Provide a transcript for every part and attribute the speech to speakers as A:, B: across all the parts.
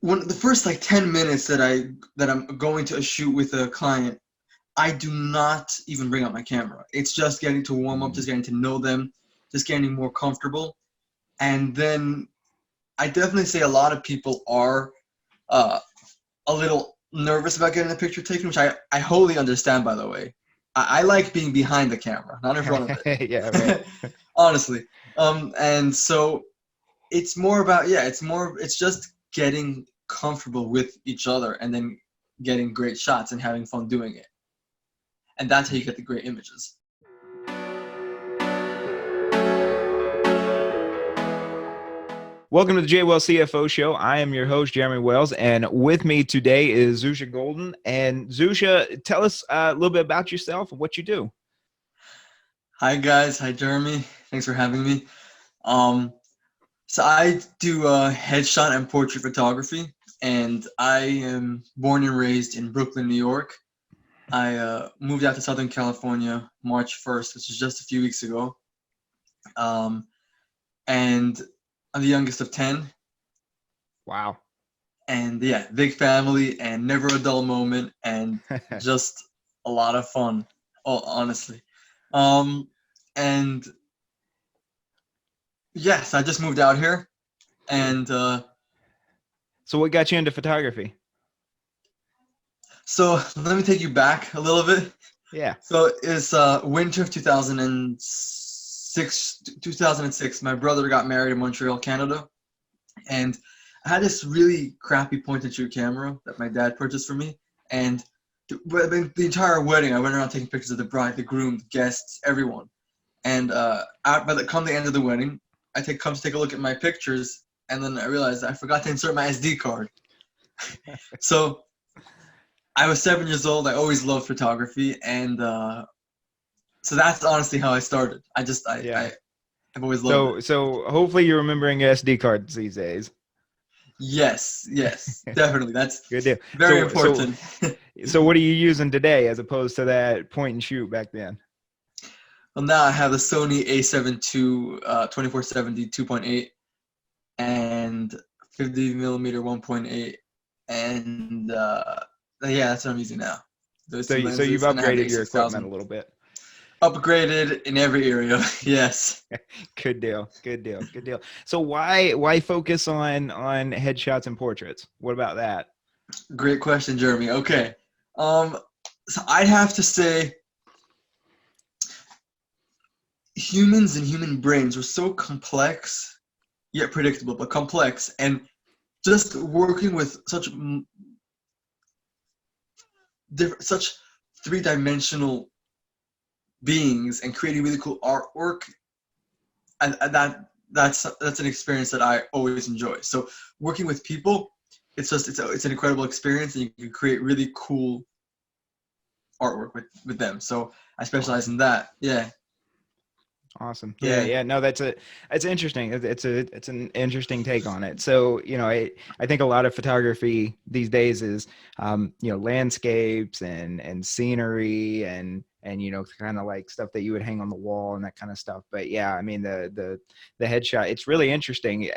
A: the first like 10 minutes that I'm going to a shoot with a client, I do not even bring out my camera. It's just getting to warm up, just getting to know them, just getting more comfortable. And then I definitely say a lot of people are a little nervous about getting a picture taken, which I wholly understand, by the way. I like being behind the camera, not in front of
B: Yeah, right.
A: it. Honestly. And so it's more about, it's just getting comfortable with each other and then getting great shots and having fun doing it. And that's how you get the great images.
B: Welcome to the J Wells CFO Show. I am your host, Jeremy Wells, and with me today is Zusha Goldin. And Zusha, tell us a little bit about yourself and what you do.
A: Hi guys, hi Jeremy. Thanks for having me. So I do headshot and portrait photography, and I am born and raised in Brooklyn, New York. I moved out to Southern California March 1st, which is just a few weeks ago. And I'm the youngest of 10.
B: Wow.
A: And yeah, big family and never a dull moment and just a lot of fun, honestly. And yes, I just moved out here. And
B: so what got you into photography?
A: so let me take you back a little bit.
B: Yeah.
A: So it's winter of 2006. My brother got married in Montreal, Canada. And I had this really crappy point-and-shoot camera that my dad purchased for me. And the entire wedding, I went around taking pictures of the bride, the groom, the guests, everyone. And come the end of the wedding, come to take a look at my pictures, and then I realized I forgot to insert my SD card. So I was 7 years old. I always loved photography, and so that's honestly how I started. I've always loved it.
B: So hopefully you're remembering SD cards these days.
A: Yes, definitely. That's
B: good deal.
A: Very important.
B: So what are you using today as opposed to that point and shoot back then?
A: Well, now I have the Sony A7 II 2470 2.8 and 50 millimeter 1.8, and yeah, that's what I'm using now.
B: So you've upgraded your equipment a little bit.
A: Upgraded in every area. Yes.
B: Good deal. So why focus on headshots and portraits? What about that?
A: Great question, Jeremy. Okay. So I'd have to say humans and human brains are so complex, yet predictable, but complex. And just working with such three-dimensional beings and creating really cool artwork, that's an experience that I always enjoy. So working with people, it's an incredible experience, and you can create really cool artwork with them. So I specialize in that. Yeah.
B: Awesome. Yeah. No, that's interesting. It's an interesting take on it. So, I think a lot of photography these days is, landscapes and scenery and kind of like stuff that you would hang on the wall and that kind of stuff. But yeah, I mean, the headshot, it's really interesting,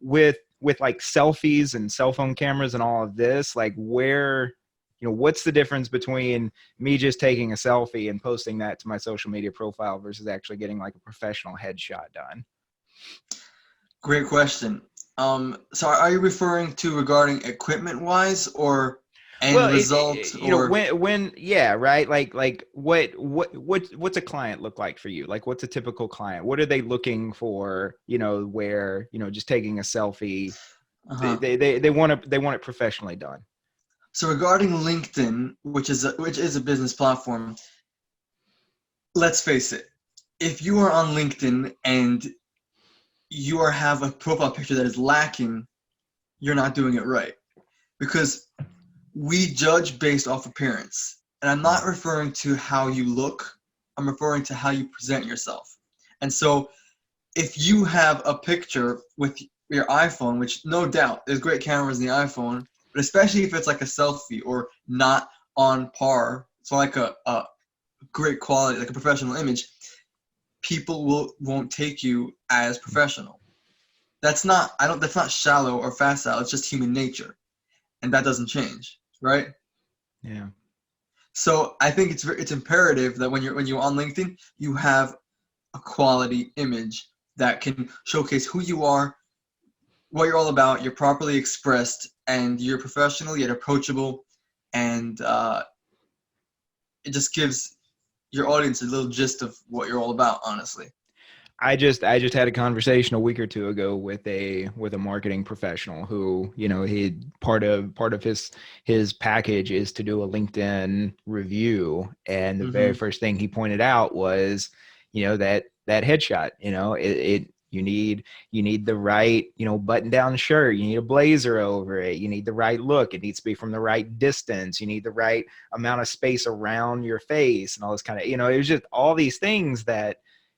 B: with like selfies and cell phone cameras and all of this, like where, what's the difference between me just taking a selfie and posting that to my social media profile versus actually getting like a professional headshot done?
A: Great question. So are you referring to regarding equipment wise or end result?
B: Yeah, right. Like what's a client look like for you? Like what's a typical client? What are they looking for? Where, just taking a selfie, they want it professionally done.
A: So regarding LinkedIn, which is a business platform, let's face it, if you are on LinkedIn and you have a profile picture that is lacking, you're not doing it right. Because we judge based off appearance. And I'm not referring to how you look, I'm referring to how you present yourself. And so if you have a picture with your iPhone, which no doubt, there's great cameras in the iPhone, but especially if it's like a selfie or not on par, so like a great quality, like a professional image, people won't take you as professional. that's not shallow or facile. It's just human nature, and that doesn't change, right?
B: Yeah.
A: So I think it's imperative that when you're on LinkedIn, you have a quality image that can showcase who you are, what you're all about. You're properly expressed, and you're professional yet approachable, and it just gives your audience a little gist of what you're all about, honestly.
B: I just had a conversation a week or two ago with a marketing professional who, you know, he part of his package is to do a LinkedIn review, and the very first thing he pointed out was, you know, that headshot. You know, it you need the right, you know, button down shirt, you need a blazer over it, you need the right look, it needs to be from the right distance, you need the right amount of space around your face, and all this kind of, you know, it was just all these things that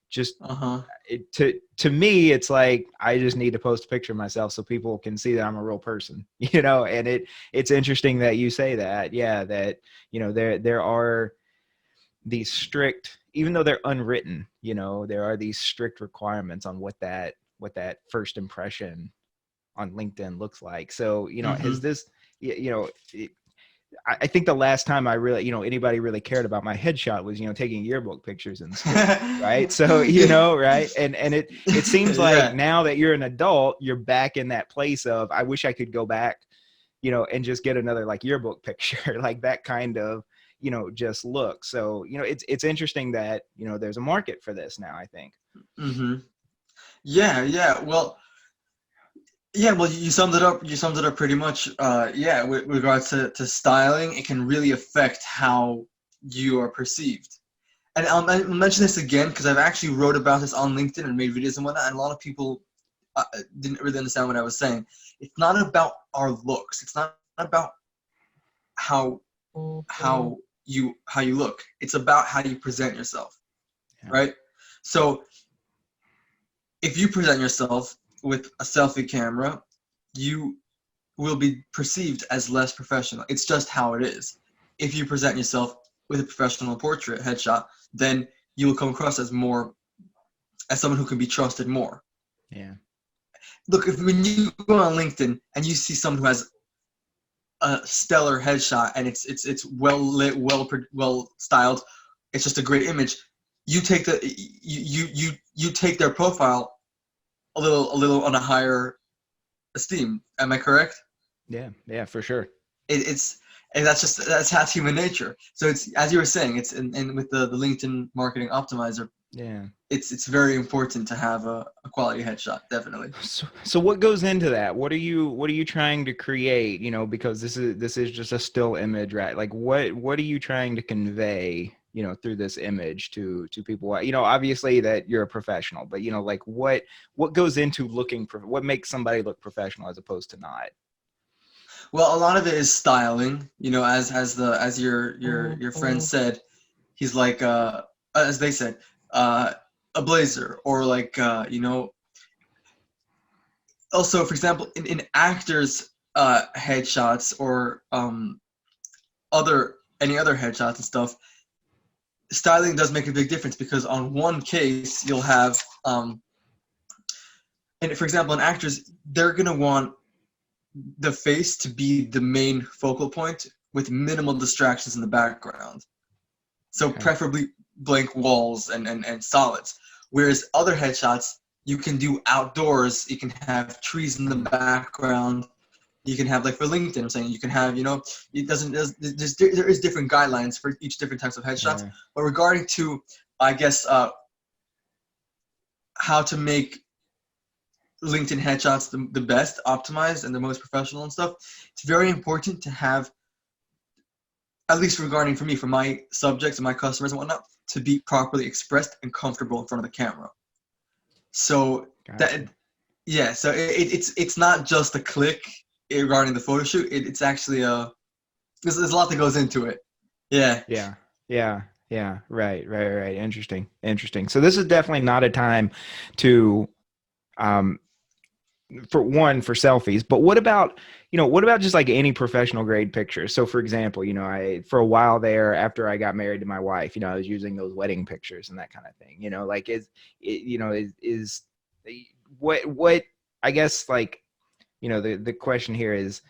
B: just to me, it's like I just need to post a picture of myself so people can see that I'm a real person, you know. And it's interesting that you say that, yeah, that, you know, there are these strict, even though they're unwritten, you know, there are these strict requirements on what that first impression on LinkedIn looks like. So, you know, has this, you know, I think the last time I really, you know, anybody really cared about my headshot was, you know, taking yearbook pictures in school, right? So, you know, right. And it seems like
A: Yeah.
B: now that you're an adult, you're back in that place of, I wish I could go back, you know, and just get another like yearbook picture, like that kind of, you know, just look. So, you know, it's interesting that, you know, there's a market for this now, I think.
A: Yeah, yeah. Well, you summed it up. You summed it up pretty much. Yeah, with regards to styling, it can really affect how you are perceived. And I'll mention this again because I've actually wrote about this on LinkedIn and made videos and whatnot, and a lot of people didn't really understand what I was saying. It's not about our looks. It's not about how you look. It's about how you present yourself, right? So if you present yourself with a selfie camera, you will be perceived as less professional. It's just how it is. If you present yourself with a professional portrait headshot, then you will come across as someone who can be trusted more.
B: Yeah.
A: Look, when you go on LinkedIn and you see someone who has a stellar headshot and it's well lit, well styled, it's just a great image. You take you take their profile a little on a higher esteem. Am I correct?
B: Yeah, for sure.
A: It's and that's human nature. So it's, as you were saying, it's and with the LinkedIn marketing optimizer,
B: Yeah.
A: it's very important to have a quality headshot, definitely.
B: So what goes into that? What are you trying to create? You know, because this is just a still image, right? Like what are you trying to convey, you know, through this image to people? You know, obviously that you're a professional, but you know, like what goes into looking what makes somebody look professional as opposed to not?
A: Well, a lot of it is styling, you know, as your friend said, he's like as they said, uh a blazer, or like you know, also for example in actors headshots, or other any other headshots and stuff, styling does make a big difference, because on one case you'll have and for example in actors, they're going to want the face to be the main focal point with minimal distractions in the background. So
B: Okay.
A: preferably blank walls and solids. Whereas other headshots, you can do outdoors, you can have trees in the background, you can have, like for LinkedIn, I'm saying, you can have, you know, there is different guidelines for each different types of headshots.
B: Yeah.
A: But regarding to, I guess, how to make LinkedIn headshots the best, optimized, and the most professional and stuff, it's very important to have, at least regarding for me, for my subjects and my customers and whatnot, to be properly expressed and comfortable in front of the camera. So
B: Gotcha.
A: that, yeah, so it's not just a click regarding the photo shoot. It's actually there's a lot that goes into it. Yeah.
B: Yeah. Yeah. Yeah. Right. Interesting. So this is definitely not a time to um for selfies, but what about, you know, what about just like any professional grade pictures? So for example, you know, I, for a while there, after I got married to my wife, you know, I was using those wedding pictures and that kind of thing, you know, like you know, is what I guess like, the question here is,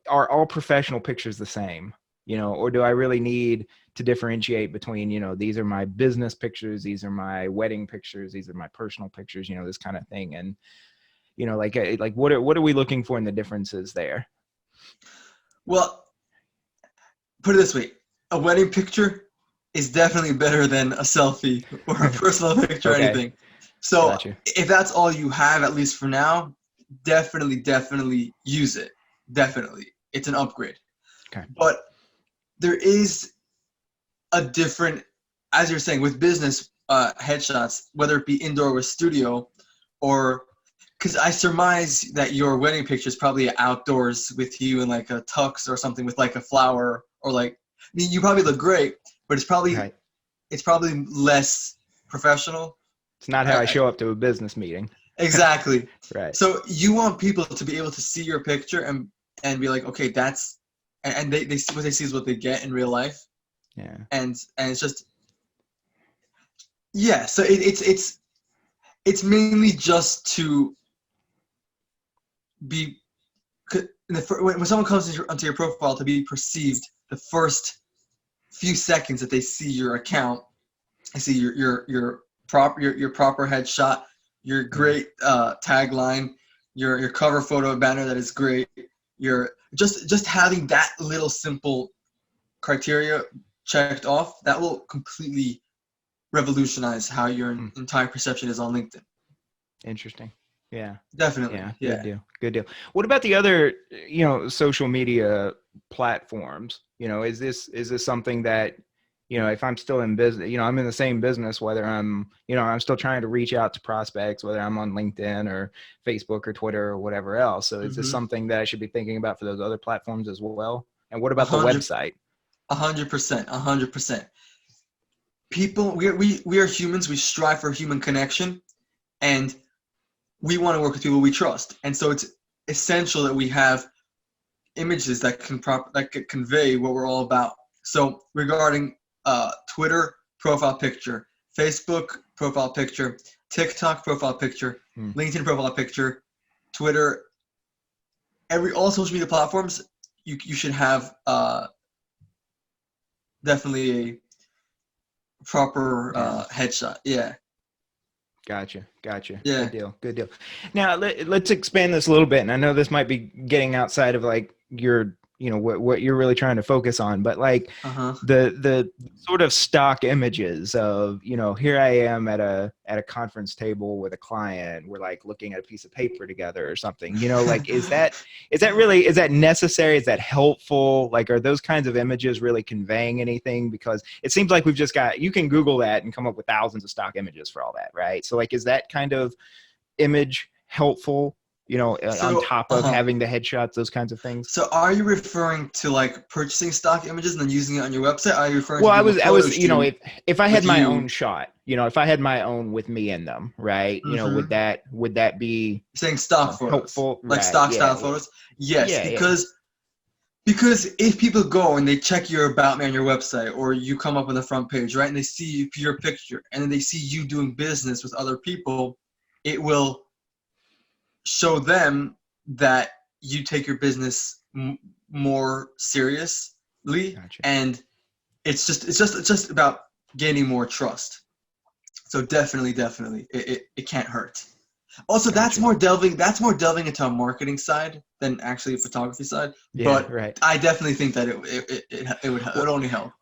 B: are all professional pictures the same? Or do I really need to differentiate between, these are my business pictures, these are my wedding pictures, these are my personal pictures, this kind of thing. And, like what are we looking for in the differences there?
A: Well, put it this way, a wedding picture is definitely better than a selfie or a personal picture or anything. So
B: Gotcha.
A: if that's all you have, at least for now, definitely use it. Definitely. It's an upgrade.
B: Okay.
A: But there is a different, as you're saying, with business headshots, whether it be indoor or studio, or because I surmise that your wedding picture is probably outdoors with you in like a tux or something with like a flower, or like, I mean, you probably look great, but it's probably
B: Right.
A: it's probably less professional.
B: It's not how I show up to a business meeting.
A: Exactly.
B: Right.
A: So you want people to be able to see your picture and be like, okay, that's, and they see what they see is what they get in real life.
B: Yeah.
A: And it's just, yeah. So it's mainly just to be, when someone comes onto your profile, to be perceived the first few seconds that they see your account. I see your proper headshot, your great tagline, your cover photo banner that is great. Your just having that little simple criteria checked off, that will completely revolutionize how your entire perception is on LinkedIn.
B: Interesting. Yeah.
A: Definitely.
B: Yeah. Good deal. What about the other, social media platforms? Is this something that, if I'm still in business, I'm in the same business, whether I'm still trying to reach out to prospects, whether I'm on LinkedIn or Facebook or Twitter or whatever else. So is this something that I should be thinking about for those other platforms as well? And what about the website?
A: 100%. People, we are humans. We strive for human connection, and we want to work with people we trust. And so it's essential that we have images that can convey what we're all about. So regarding Twitter profile picture, Facebook profile picture, TikTok profile picture, LinkedIn profile picture, Twitter, all social media platforms, you should have definitely a proper headshot. Yeah.
B: Gotcha.
A: Yeah.
B: Good deal. Now let's expand this a little bit. And I know this might be getting outside of like your, what you're really trying to focus on, but like the sort of stock images of, here I am at a conference table with a client. We're like looking at a piece of paper together or something, like, is that necessary? Is that helpful? Like, are those kinds of images really conveying anything? Because it seems like we've just you can Google that and come up with thousands of stock images for all that. Right. So like, is that kind of image helpful? On top of having the headshots, those kinds of things.
A: So are you referring to like purchasing stock images and then using it on your website? Are you referring
B: to
A: I
B: was, if I had my own shot, if I had my own with me in them, right. Would that be
A: saying stock photos,
B: helpful?
A: Like stock style photos? Yes, because if people go and they check your About Me on your website, or you come up on the front page, right, and they see your picture and then they see you doing business with other people, it will show them that you take your business more seriously.
B: Gotcha.
A: And it's just about gaining more trust. So definitely it can't hurt. Also, gotcha. that's more delving into a marketing side than actually a photography side. But right. I definitely think that it would only help.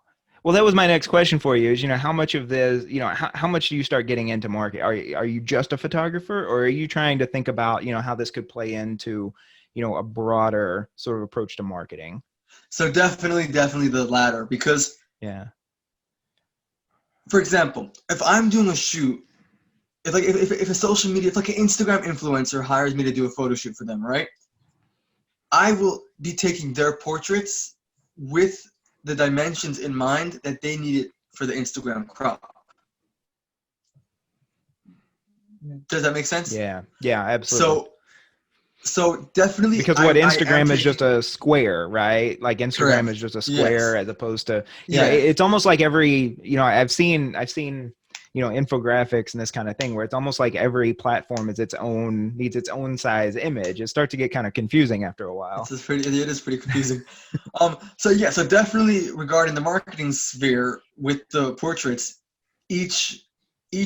B: Well, that was my next question for you is, how much of this, how much do you start getting into market? Are you just a photographer, or are you trying to think about, how this could play into, a broader sort of approach to marketing?
A: So definitely the latter, because for example, if I'm doing a shoot, if a social media, if like an Instagram influencer hires me to do a photo shoot for them, right? I will be taking their portraits with the dimensions in mind that they need it for the Instagram crop. Does that make sense?
B: Yeah, absolutely.
A: So definitely,
B: because Instagram is just a square, right? Like Instagram Correct. Is just a square, as opposed to it's almost like every I've seen infographics and this kind of thing, where it's almost like every platform is needs its own size image. It starts to get kind of confusing after a while.
A: It is pretty confusing. So definitely regarding the marketing sphere with the portraits, each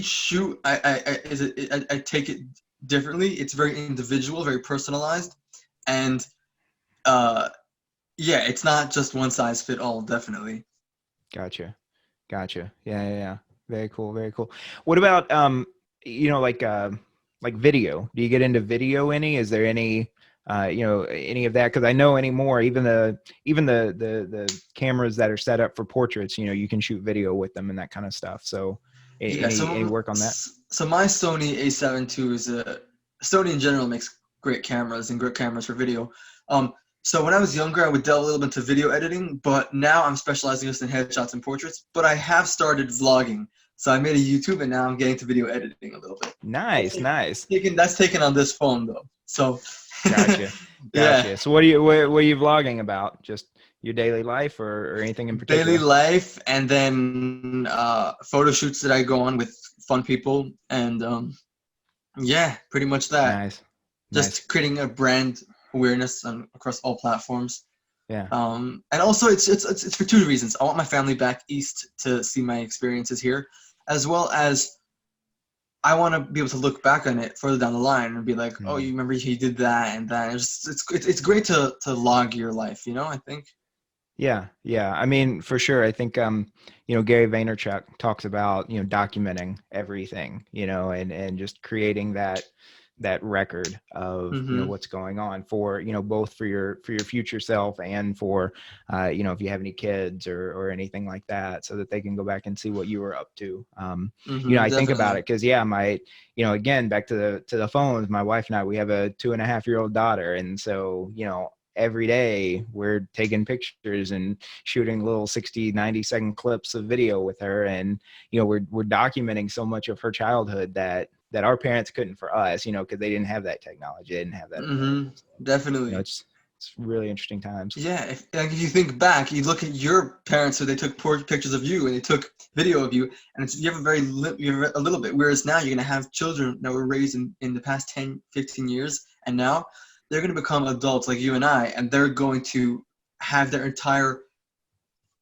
A: shoot I take it differently. It's very individual, very personalized, and it's not just one size fit all. Definitely.
B: Gotcha. Yeah. Very cool. What about like video? Do you get into video any? Is there any any of that? Because I know anymore, even the cameras that are set up for portraits, you can shoot video with them and that kind of stuff. So any work on that?
A: So my Sony A7 II is Sony in general makes great cameras and great cameras for video. So when I was younger, I would delve a little bit into video editing, but now I'm specializing just in headshots and portraits. But I have started vlogging. So I made a YouTube, and now I'm getting to video editing a little bit.
B: Nice.
A: That's taken on this phone, though. So
B: Gotcha. Yeah. So what are you vlogging about? Just your daily life or anything in particular?
A: Daily life, and then photo shoots that I go on with fun people, and pretty much that.
B: Nice.
A: Just creating a brand awareness across all platforms.
B: Yeah.
A: And also it's for two reasons. I want my family back east to see my experiences here, as well as I want to be able to look back on it further down the line and be like, oh, you remember he did that and that. It's great to log your life, I think.
B: Yeah. I mean, for sure. I think, Gary Vaynerchuk talks about, documenting everything, and just creating that record of, what's going on for, both for your future self and for, if you have any kids or anything like that, so that they can go back and see what you were up to. I think about it because, my, again, back to the phones, my wife and I, we have a 2.5-year-old daughter. And so, every day we're taking pictures and shooting little 60-90 second clips of video with her. And, we're documenting so much of her childhood that our parents couldn't for us, because they didn't have that technology. They didn't have that.
A: So, definitely.
B: It's really interesting times.
A: Yeah. If you think back, you look at your parents, so they took pictures of you and they took video of you, and you have a little bit, whereas now you're going to have children that were raised in the past 10, 15 years. And now they're going to become adults like you and I, and they're going to have their entire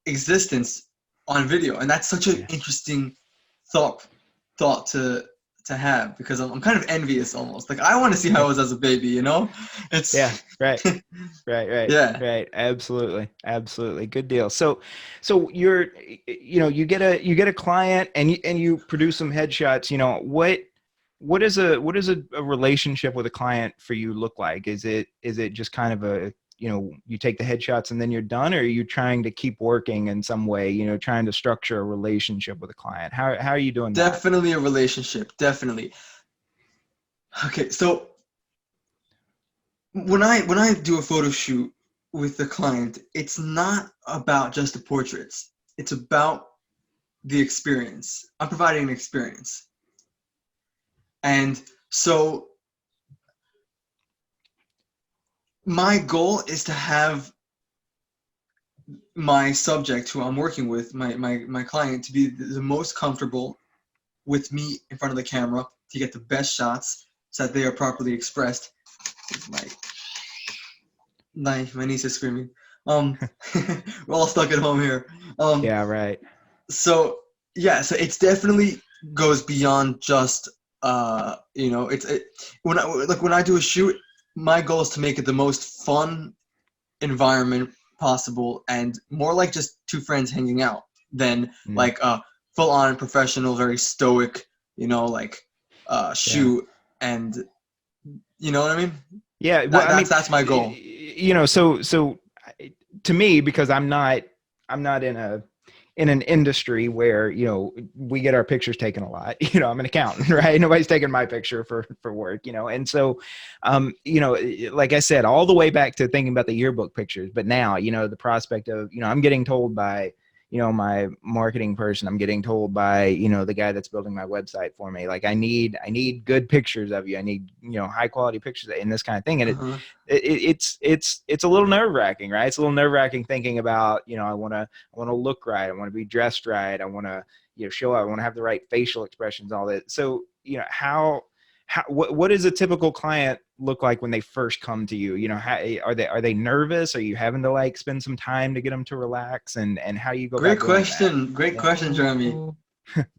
A: existence on video. And that's such an interesting thought to have, because I'm kind of envious almost. Like, I want to see how I was as a baby, It's
B: right.
A: Yeah.
B: Right. Absolutely. Good deal. So you're, you get a client and you produce some headshots. What does a relationship with a client for you look like? Is it just kind of a, you take the headshots and then you're done, or are you trying to keep working in some way, trying to structure a relationship with a client? How are you doing that?
A: Definitely a relationship. Definitely. Okay. So when I do a photo shoot with the client, it's not about just the portraits. It's about the experience. I'm providing an experience. And so my goal is to have my subject, who I'm working with, my client, to be the most comfortable with me in front of the camera, to get the best shots so that they are properly expressed. My niece is screaming. We're all stuck at home here.
B: Yeah, right.
A: So it's definitely goes beyond just when I do a shoot, my goal is to make it the most fun environment possible, and more like just two friends hanging out than like a full-on professional, very stoic, shoot. And you know what I mean?
B: Yeah,
A: that's my goal.
B: So to me, because I'm not in an industry where, we get our pictures taken a lot, I'm an accountant, right? Nobody's taking my picture for work, and so, like I said, all the way back to thinking about the yearbook pictures, but now, the prospect of, I'm getting told by, my marketing person, I'm getting told by, the guy that's building my website for me, like, I need good pictures of you. I need, high quality pictures and this kind of thing. And it's a little nerve wracking, right? It's a little nerve wracking thinking about, I want to look right. I want to be dressed right. I want to, show up. I want to have the right facial expressions, all that. So, what does a typical client look like when they first come to you? Are they nervous? Are you having to like spend some time to get them to relax? And how do you go about doing that?
A: Great question, Jeremy.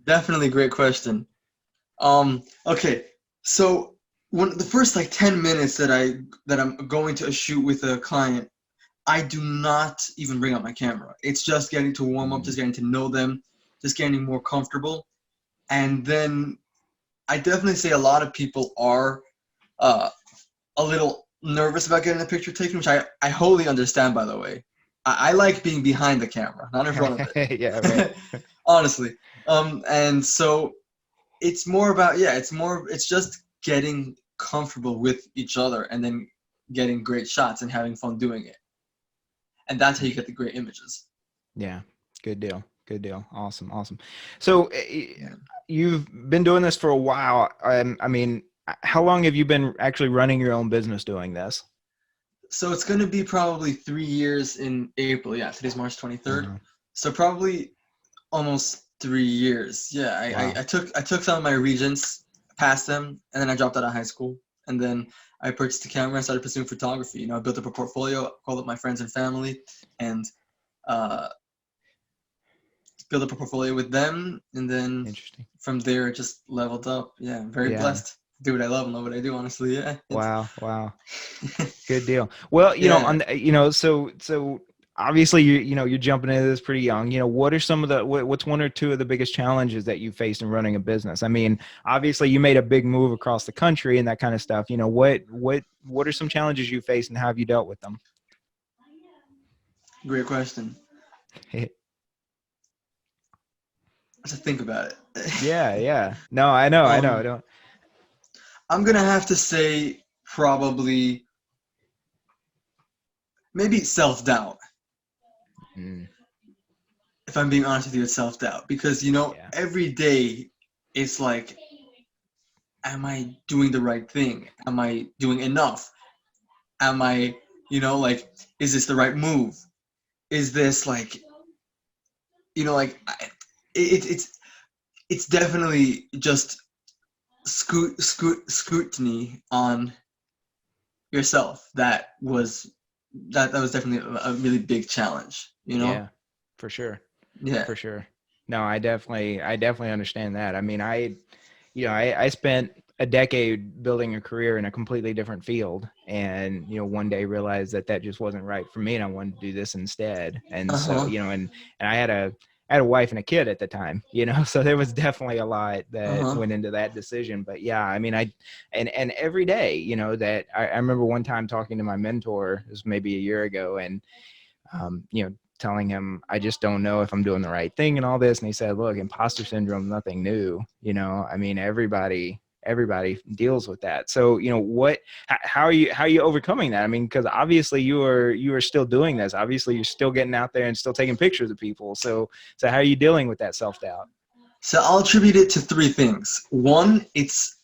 A: Definitely great question. Okay, so when the first like 10 minutes that I'm going to a shoot with a client, I do not even bring up my camera. It's just getting to warm up, just getting to know them, just getting more comfortable. And then I definitely say a lot of people are a little nervous about getting a picture taken, which I wholly understand, by the way. I like being behind the camera, not in front of it.
B: Yeah, right.
A: Honestly. And so it's more about, it's just getting comfortable with each other and then getting great shots and having fun doing it. And that's how you get the great images.
B: Yeah. Good deal. Good deal. Awesome. Awesome. So you've been doing this for a while. I mean, how long have you been actually running your own business doing this?
A: So it's going to be probably 3 years in April. Yeah, today's March 23rd.
B: Uh-huh.
A: So probably almost 3 years. Yeah,
B: Wow.
A: I took some of my regents, passed them, and then I dropped out of high school. And then I purchased a camera and started pursuing photography. I built up a portfolio, called up my friends and family, and uh, built up a portfolio with them. And then
B: Interesting.
A: from there, it just leveled up. Yeah, I'm very
B: Yeah.
A: blessed. Do what I love and love what I do, honestly. Yeah.
B: Wow. Wow. Good deal. Well, so obviously you're jumping into this pretty young. What are some of what's one or two of the biggest challenges that you faced in running a business? I mean, obviously you made a big move across the country and that kind of stuff. What are some challenges you faced and how have you dealt with them?
A: Great question. I have to think about it.
B: Yeah. No, I know. I don't.
A: I'm gonna have to say probably maybe self-doubt. If I'm being honest with you, it's self-doubt because every day it's like, am I doing the right thing? Am I doing enough? Am I, like, is this the right move? Is this like, like, it's definitely just scrutiny on yourself that was definitely a really big challenge.
B: Yeah, for sure.
A: Yeah.
B: For sure. No, I definitely understand that. I mean, I spent a decade building a career in a completely different field, and one day realized that just wasn't right for me, and I wanted to do this instead. And so, and I had a wife and a kid at the time, so there was definitely a lot that went into that decision. But yeah, I mean, and every day, that I remember one time talking to my mentor, it was maybe a year ago, and telling him, I just don't know if I'm doing the right thing and all this. And he said, look, imposter syndrome, nothing new. I mean, everybody deals with that. So, how are you overcoming that? I mean, because obviously you are still doing this. Obviously you're still getting out there and still taking pictures of people. So how are you dealing with that self-doubt?
A: So I'll attribute it to three things. One, it's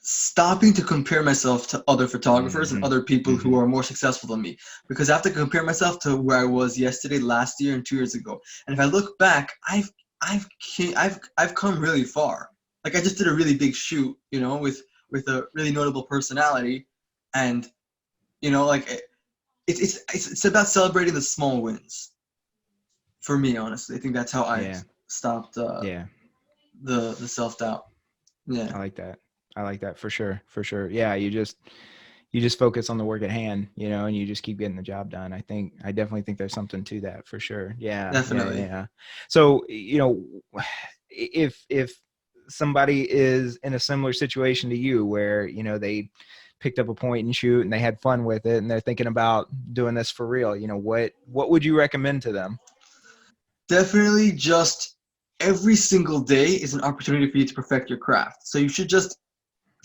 A: stopping to compare myself to other photographers and other people who are more successful than me, because I have to compare myself to where I was yesterday, last year, and 2 years ago. And if I look back, I've come really far. Like, I just did a really big shoot, with a really notable personality, and like, it's about celebrating the small wins. For me, honestly, I think that's how I stopped the self-doubt. Yeah.
B: I like that for sure. For sure. Yeah. You just focus on the work at hand, and you just keep getting the job done. I definitely think there's something to that for sure. Yeah.
A: Definitely.
B: Yeah. So, if somebody is in a similar situation to you where, they picked up a point and shoot and they had fun with it and they're thinking about doing this for real, what would you recommend to them?
A: Definitely, just every single day is an opportunity for you to perfect your craft. So you should just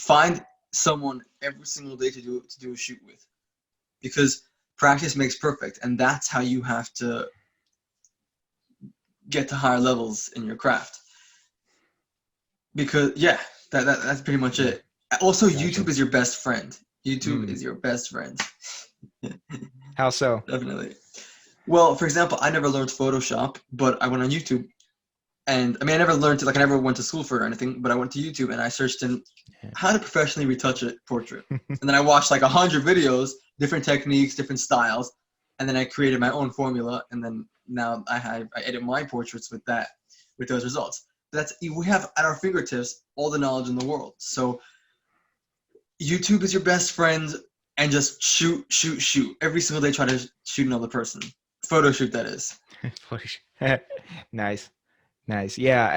A: find someone every single day to do a shoot with, because practice makes perfect, and that's how you have to get to higher levels in your craft. Because that's pretty much it. Also,
B: Gotcha.
A: YouTube is your best friend. YouTube is your best friend.
B: How so?
A: Definitely. Well, for example, I never learned Photoshop, but I went on YouTube, and I mean, I never learned it. Like, I never went to school for it or anything. But I went to YouTube and I searched in how to professionally retouch a portrait, and then I watched like 100 videos, different techniques, different styles, and then I created my own formula. And then now I edit my portraits with those results. We have at our fingertips all the knowledge in the world. So YouTube is your best friend, and just shoot every single day. Try to shoot another person. Photo shoot, that is.
B: Nice. Yeah,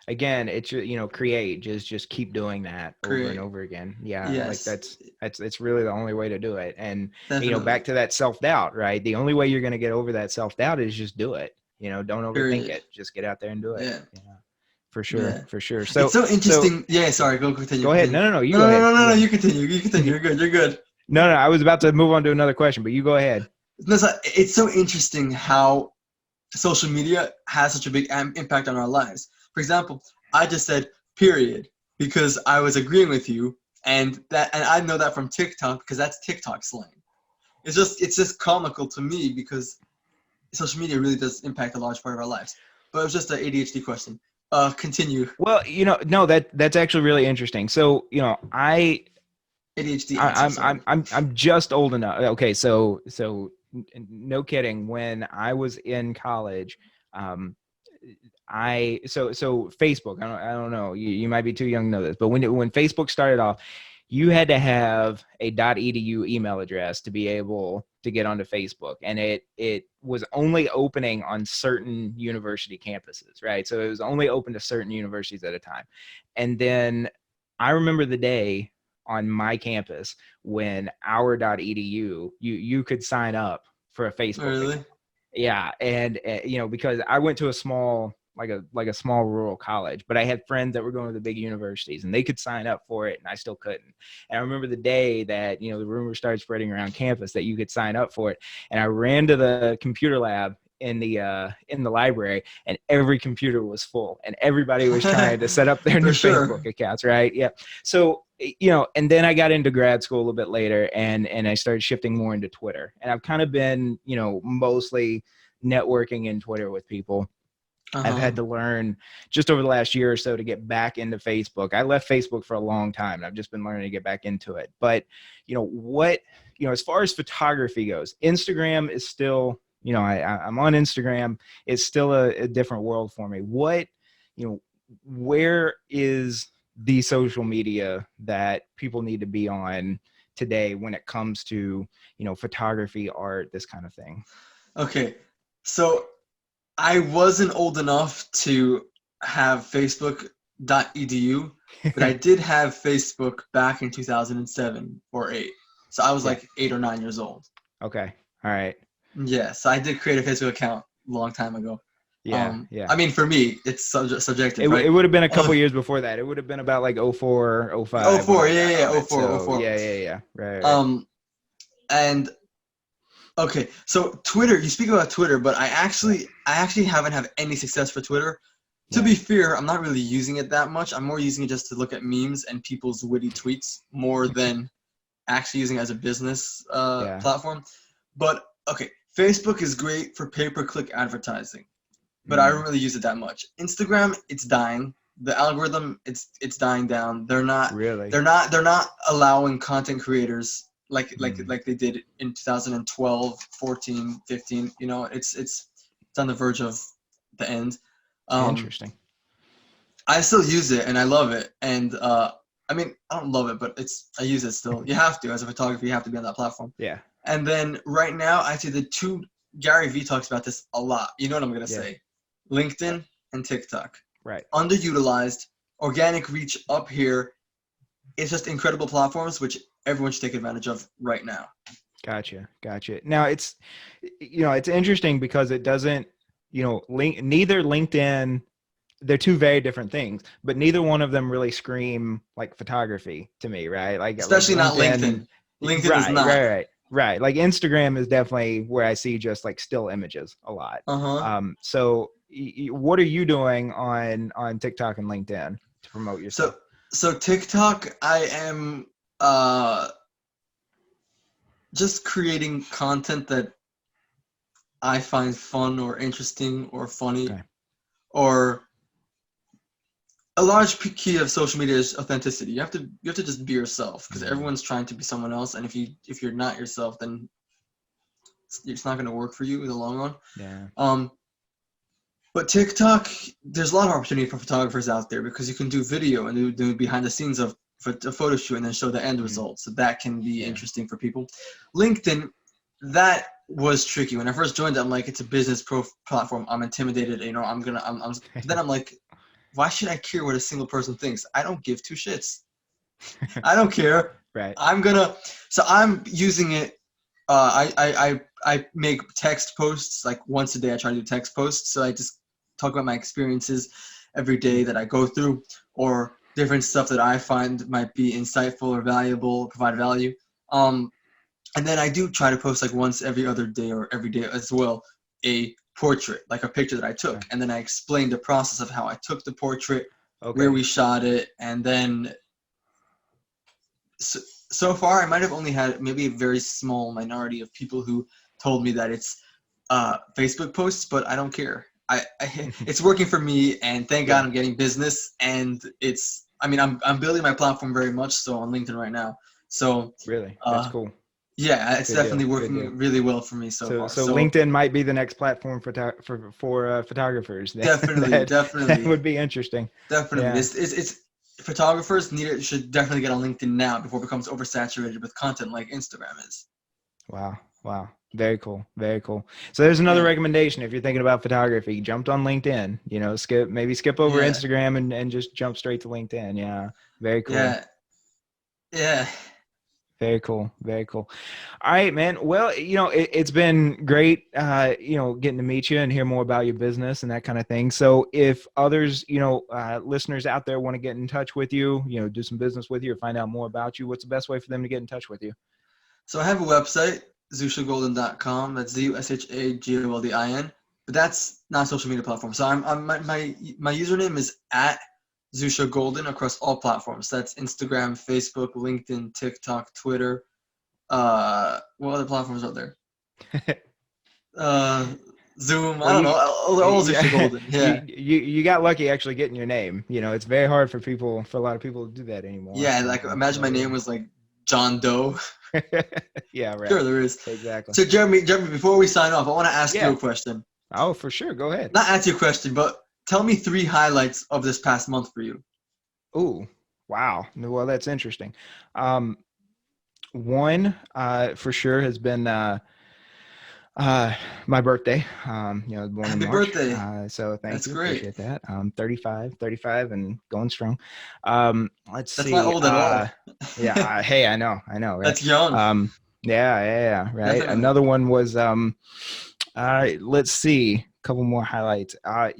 B: again, it's, create, just keep doing that over and over again. Yeah,
A: yes.
B: Like it's really the only way to do it. And
A: Definitely.
B: back to that self-doubt, right? The only way you're going to get over that self-doubt is just do it. Don't overthink it. Just get out there and do it. Yeah. For sure. So
A: it's so interesting. Sorry, go continue.
B: Go ahead. No, you
A: go
B: ahead.
A: No, you continue. You're good.
B: No, I was about to move on to another question, but you go ahead.
A: It's so interesting how social media has such a big impact on our lives. For example, I just said period because I was agreeing with you, and I know that from TikTok because that's TikTok slang. It's just comical to me because social media really does impact a large part of our lives. But it was just an ADHD question. Continue.
B: Well, no, that's actually really interesting. So,
A: ADHD.
B: I'm just old enough. Okay, so no kidding. When I was in college, so Facebook. I don't know. You might be too young to know this, but when Facebook started off, you had to have a .edu email address to be able to get onto Facebook, and it was only opening on certain university campuses, right? So it was only open to certain universities at a time. And then I remember the day on my campus when our .edu, you could sign up for a Facebook account. Yeah, and because I went to a small a small rural college, but I had friends that were going to the big universities and they could sign up for it and I still couldn't. And I remember the day that, the rumors started spreading around campus that you could sign up for it. And I ran to the computer lab in the library, and every computer was full and everybody was trying to set up their new Facebook accounts. Right. Yeah. So, and then I got into grad school a little bit later and I started shifting more into Twitter, and I've kind of been, mostly networking in Twitter with people. I've had to learn just over the last year or so to get back into Facebook. I left Facebook for a long time, and I've just been learning to get back into it. But, as far as photography goes, Instagram is still, I'm on Instagram. It's still a different world for me. Where is the social media that people need to be on today when it comes to, photography, art, this kind of thing?
A: Okay. So I wasn't old enough to have Facebook.edu, but I did have Facebook back in 2007 or 8. So I was like 8 or 9 years old.
B: Okay. All right.
A: Yes, I did create a Facebook account a long time ago.
B: Yeah.
A: I mean, for me, it's subjective,
B: it,
A: right?
B: It would have been a couple years before that. It would have been about like 04, 05.
A: 04, yeah, 04.
B: Yeah. Right.
A: And okay, so Twitter, you speak about Twitter, but I actually haven't had any success for Twitter. To be fair, I'm not really using it that much. I'm more using it just to look at memes and people's witty tweets more than actually using it as a business platform. But okay, Facebook is great for pay-per-click advertising, but I don't really use it that much. Instagram, it's dying. The algorithm, it's dying down. They're not allowing content creators like they did in 2012, 14, 15. It's on the verge of the end.
B: Interesting.
A: I still use it and I love it. And I mean, I don't love it, but I use it still. You have to, as a photographer, you have to be on that platform.
B: Yeah.
A: And then right now, I see the two, Gary Vee talks about this a lot. You know what I'm going to say? LinkedIn and TikTok.
B: Right.
A: Underutilized, organic reach up here. It's just incredible platforms, which everyone should take advantage of right now.
B: Gotcha. Now it's interesting because it doesn't, neither LinkedIn, they're two very different things, but neither one of them really scream like photography to me, right? Like
A: especially not LinkedIn. LinkedIn is not.
B: Right. Right. Like Instagram is definitely where I see just like still images a lot.
A: Uh-huh.
B: So what are you doing on TikTok and LinkedIn to promote
A: So
B: yourself?
A: so TikTok, I am just creating content that I find fun or interesting or funny,
B: Okay.
A: or a large key of social media is authenticity. You have to just be yourself, because
B: Mm,
A: everyone's trying to be someone else, and if you're not yourself, then it's not going to work for you in the long run.
B: yeah.
A: Um, but TikTok, there's a lot of opportunity for photographers out there, because you can do video and do behind the scenes of a photo shoot and then show the end
B: Mm,
A: result. So that can be
B: yeah.
A: interesting for people. LinkedIn, that was tricky. When I first joined it, I'm like, it's a business platform. I'm intimidated. Then I'm like, why should I care what a single person thinks? I don't give two shits. I don't care.
B: Right.
A: So I'm using it. I make text posts like once a day. I try to do text posts. So I just talk about my experiences every day
B: Mm,
A: that I go through, or different stuff that I find might be insightful or valuable, provide value. Um, and then I do try to post like once every other day or every day as well, a portrait, like a picture that I took.
B: okay.
A: And then I explain the process of how I took the portrait, where
B: Okay.
A: we shot it, and then so far I might have only had maybe a very small minority of people who told me that it's Facebook posts, but I don't care. It's working for me, and thank God
B: Yeah.
A: I'm getting business. And I'm building my platform very much so on LinkedIn right now. So
B: Really. That's
A: uh,
B: cool.
A: yeah, it's
B: Good deal.
A: definitely
B: Good deal.
A: working really well for me so
B: So
A: far.
B: so
A: So
B: LinkedIn might be the next platform for photographers.
A: definitely,
B: That
A: definitely,
B: would be interesting.
A: definitely,
B: Yeah.
A: it's photographers should definitely get on LinkedIn now before it becomes oversaturated with content like Instagram is.
B: Wow. Wow. Very cool. Very cool. So there's another
A: Yeah,
B: recommendation if you're thinking about photography. Jumped on LinkedIn. Skip over
A: yeah,
B: Instagram and just jump straight to LinkedIn. Yeah. Very cool.
A: yeah, yeah.
B: Very cool. Very cool. All right, man. Well, it's been great, getting to meet you and hear more about your business and that kind of thing. So if others, listeners out there want to get in touch with you, do some business with you or find out more about you, what's the best way for them to get in touch with you?
A: So I have a website, ZushaGoldin.com. That's ZUSHAGOLDIN. But that's not a social media platform. So my username is at Zusha Goldin across all platforms. That's Instagram, Facebook, LinkedIn, TikTok, Twitter. What other platforms are there? Uh, Zoom. I
B: Well,
A: don't know. All Zusha
B: yeah,
A: Goldin. Yeah,
B: you got lucky actually getting your name. It's very hard for a lot of people to do that anymore.
A: yeah. Like imagine my name was like John Doe.
B: Yeah, right.
A: Sure, there is.
B: Exactly.
A: So Jeremy, before we sign off, I want to ask you
B: Yeah.
A: a question.
B: Oh, for sure. Go ahead.
A: Not ask you a question, but tell me three highlights of this past month for you.
B: Ooh, wow. Well, that's interesting. Um, One, for sure has been uh, my birthday. I was born in
A: Happy
B: March.
A: birthday.
B: So thank
A: That's
B: you.
A: great.
B: Appreciate that. 35 and going strong. Let's
A: That's not
B: see.
A: old at all.
B: Yeah. Hey, I know, right?
A: That's young.
B: Yeah, right.
A: Definitely.
B: Another one was, let's see, a couple more highlights. I'm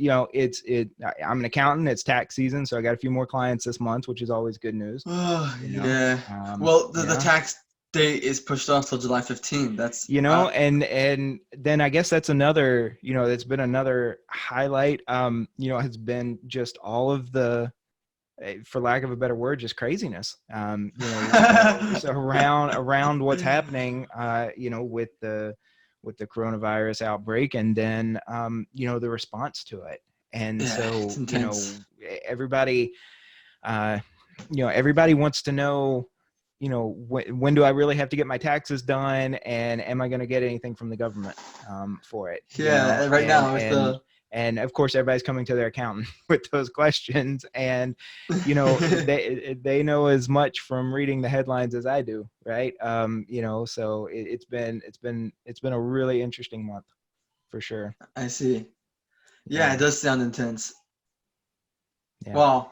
B: an accountant. It's tax season, so I got a few more clients this month, which is always good news.
A: Oh,
B: You know,
A: yeah.
B: um,
A: Well, the
B: yeah,
A: tax date is pushed off till July 15th. That's
B: and then I guess that's another, that's been another highlight. Has been just all of the, for lack of a better word, just craziness. So around what's happening, with the coronavirus outbreak, and then the response to it. And
A: yeah, it's
B: so
A: intense.
B: everybody, everybody wants to know, when do I really have to get my taxes done, and am I going to get anything from the government for it?
A: Yeah, right now with the
B: And of course, everybody's coming to their accountant with those questions, and they know as much from reading the headlines as I do, right? So it's been a really interesting month for sure.
A: I see. Yeah, it
B: Yeah,
A: does sound intense.
B: yeah.
A: Wow.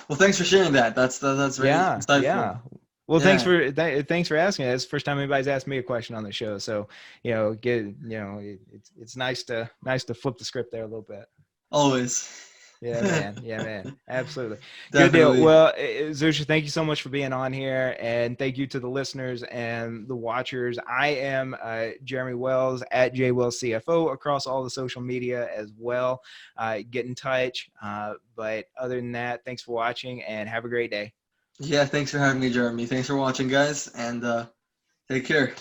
A: Well, thanks for sharing that. That's very
B: Yeah,
A: insightful.
B: yeah. Well,
A: Yeah,
B: thanks for asking. It's the first time anybody's asked me a question on the show, so it's nice to flip the script there a little bit.
A: always.
B: Yeah, man. Yeah, man. Absolutely. Good deal.
A: Definitely.
B: Well, Zusha, thank you so much for being on here. And thank you to the listeners and the watchers. I am Jeremy Wells at JWellsCFO across all the social media as well. Get in touch. But other than that, thanks for watching and have a great day.
A: Yeah, thanks for having me, Jeremy. Thanks for watching, guys, and take care.